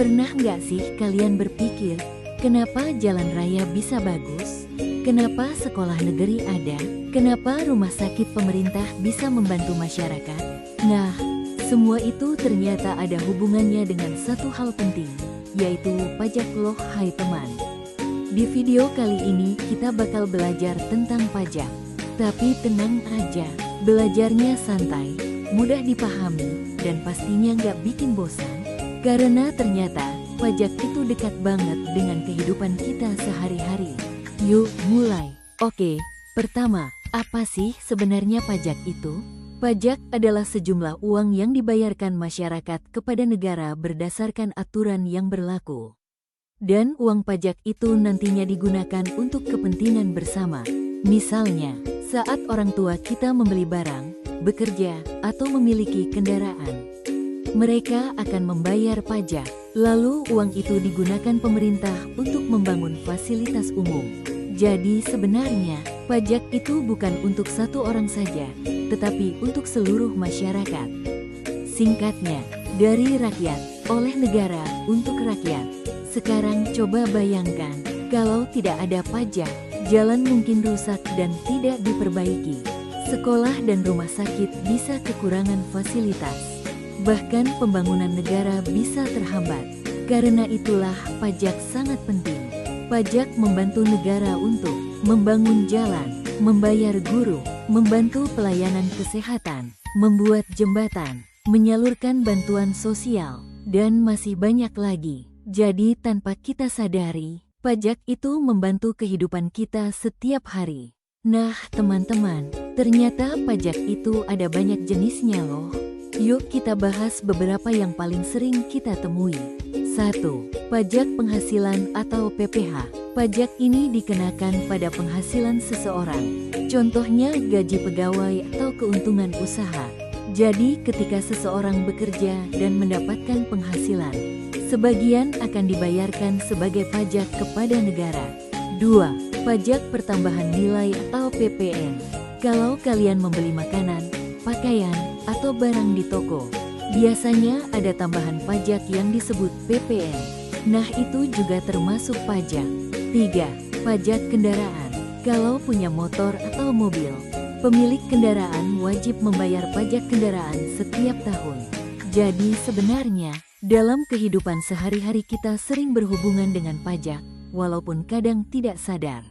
Pernah nggak sih kalian berpikir, kenapa jalan raya bisa bagus? Kenapa sekolah negeri ada? Kenapa rumah sakit pemerintah bisa membantu masyarakat? Nah, semua itu ternyata ada hubungannya dengan satu hal penting, yaitu pajak loh hai teman. Di video kali ini kita bakal belajar tentang pajak. Tapi tenang aja, belajarnya santai, mudah dipahami, dan pastinya nggak bikin bosan. Karena ternyata, pajak itu dekat banget dengan kehidupan kita sehari-hari. Yuk mulai. Oke, pertama, apa sih sebenarnya pajak itu? Pajak adalah sejumlah uang yang dibayarkan masyarakat kepada negara berdasarkan aturan yang berlaku. Dan uang pajak itu nantinya digunakan untuk kepentingan bersama. Misalnya, saat orang tua kita membeli barang, bekerja, atau memiliki kendaraan, mereka akan membayar pajak. Lalu uang itu digunakan pemerintah untuk membangun fasilitas umum. Jadi sebenarnya, pajak itu bukan untuk satu orang saja, tetapi untuk seluruh masyarakat. Singkatnya, dari rakyat, oleh negara, untuk rakyat. Sekarang coba bayangkan, kalau tidak ada pajak, jalan mungkin rusak dan tidak diperbaiki. Sekolah dan rumah sakit bisa kekurangan fasilitas. Bahkan pembangunan negara bisa terhambat. Karena itulah pajak sangat penting. Pajak membantu negara untuk membangun jalan, membayar guru, membantu pelayanan kesehatan, membuat jembatan, menyalurkan bantuan sosial, dan masih banyak lagi. Jadi tanpa kita sadari, pajak itu membantu kehidupan kita setiap hari. Nah teman-teman, ternyata pajak itu ada banyak jenisnya loh. Yuk kita bahas beberapa yang paling sering kita temui. 1. Pajak penghasilan atau PPh. Pajak ini dikenakan pada penghasilan seseorang. Contohnya gaji pegawai atau keuntungan usaha. Jadi ketika seseorang bekerja dan mendapatkan penghasilan, sebagian akan dibayarkan sebagai pajak kepada negara. 2. Pajak pertambahan nilai atau PPN. Kalau kalian membeli makanan, pakaian, atau barang di toko, biasanya ada tambahan pajak yang disebut PPN. Nah itu juga termasuk pajak. 3. Pajak kendaraan. Kalau punya motor atau mobil, pemilik kendaraan wajib membayar pajak kendaraan setiap tahun. Jadi sebenarnya, dalam kehidupan sehari-hari kita sering berhubungan dengan pajak, walaupun kadang tidak sadar.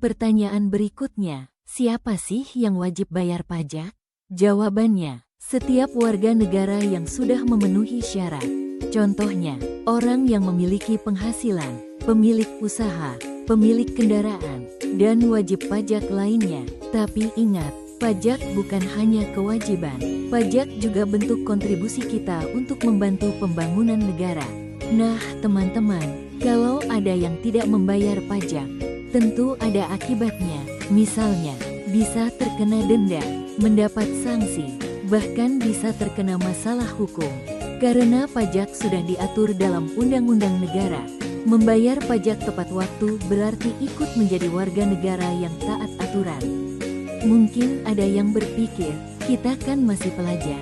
Pertanyaan berikutnya, siapa sih yang wajib bayar pajak? Jawabannya, setiap warga negara yang sudah memenuhi syarat. Contohnya, orang yang memiliki penghasilan, pemilik usaha, pemilik kendaraan, dan wajib pajak lainnya. Tapi ingat, pajak bukan hanya kewajiban. Pajak juga bentuk kontribusi kita untuk membantu pembangunan negara. Nah, teman-teman, kalau ada yang tidak membayar pajak, tentu ada akibatnya. Misalnya, bisa terkena denda, mendapat sanksi, bahkan bisa terkena masalah hukum. Karena pajak sudah diatur dalam undang-undang negara. Membayar pajak tepat waktu berarti ikut menjadi warga negara yang taat aturan. Mungkin ada yang berpikir, kita kan masih pelajar,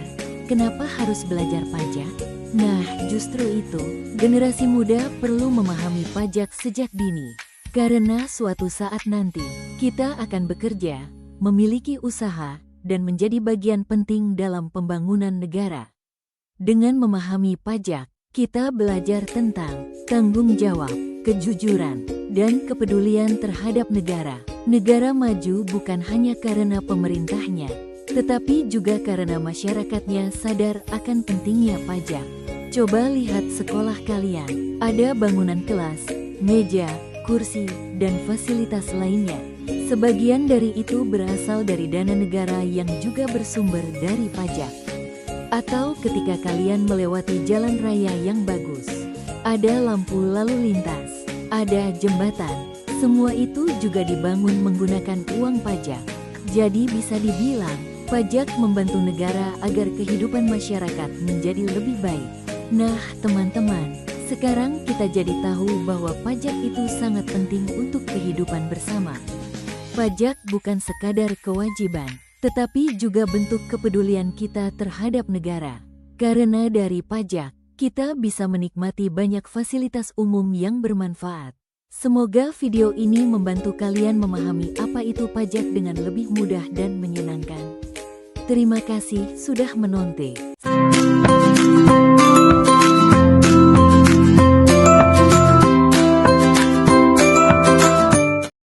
kenapa harus belajar pajak? Nah, justru itu, generasi muda perlu memahami pajak sejak dini. Karena suatu saat nanti, kita akan bekerja, memiliki usaha, dan menjadi bagian penting dalam pembangunan negara. Dengan memahami pajak, kita belajar tentang tanggung jawab, kejujuran, dan kepedulian terhadap negara. Negara maju bukan hanya karena pemerintahnya, tetapi juga karena masyarakatnya sadar akan pentingnya pajak. Coba lihat sekolah kalian, ada bangunan kelas, meja, kursi, dan fasilitas lainnya. Sebagian dari itu berasal dari dana negara yang juga bersumber dari pajak. Atau ketika kalian melewati jalan raya yang bagus, ada lampu lalu lintas, ada jembatan, semua itu juga dibangun menggunakan uang pajak. Jadi bisa dibilang, pajak membantu negara agar kehidupan masyarakat menjadi lebih baik. Nah, teman-teman, sekarang kita jadi tahu bahwa pajak itu sangat penting untuk kehidupan bersama. Pajak bukan sekadar kewajiban, tetapi juga bentuk kepedulian kita terhadap negara. Karena dari pajak, kita bisa menikmati banyak fasilitas umum yang bermanfaat. Semoga video ini membantu kalian memahami apa itu pajak dengan lebih mudah dan menyenangkan. Terima kasih sudah menonton.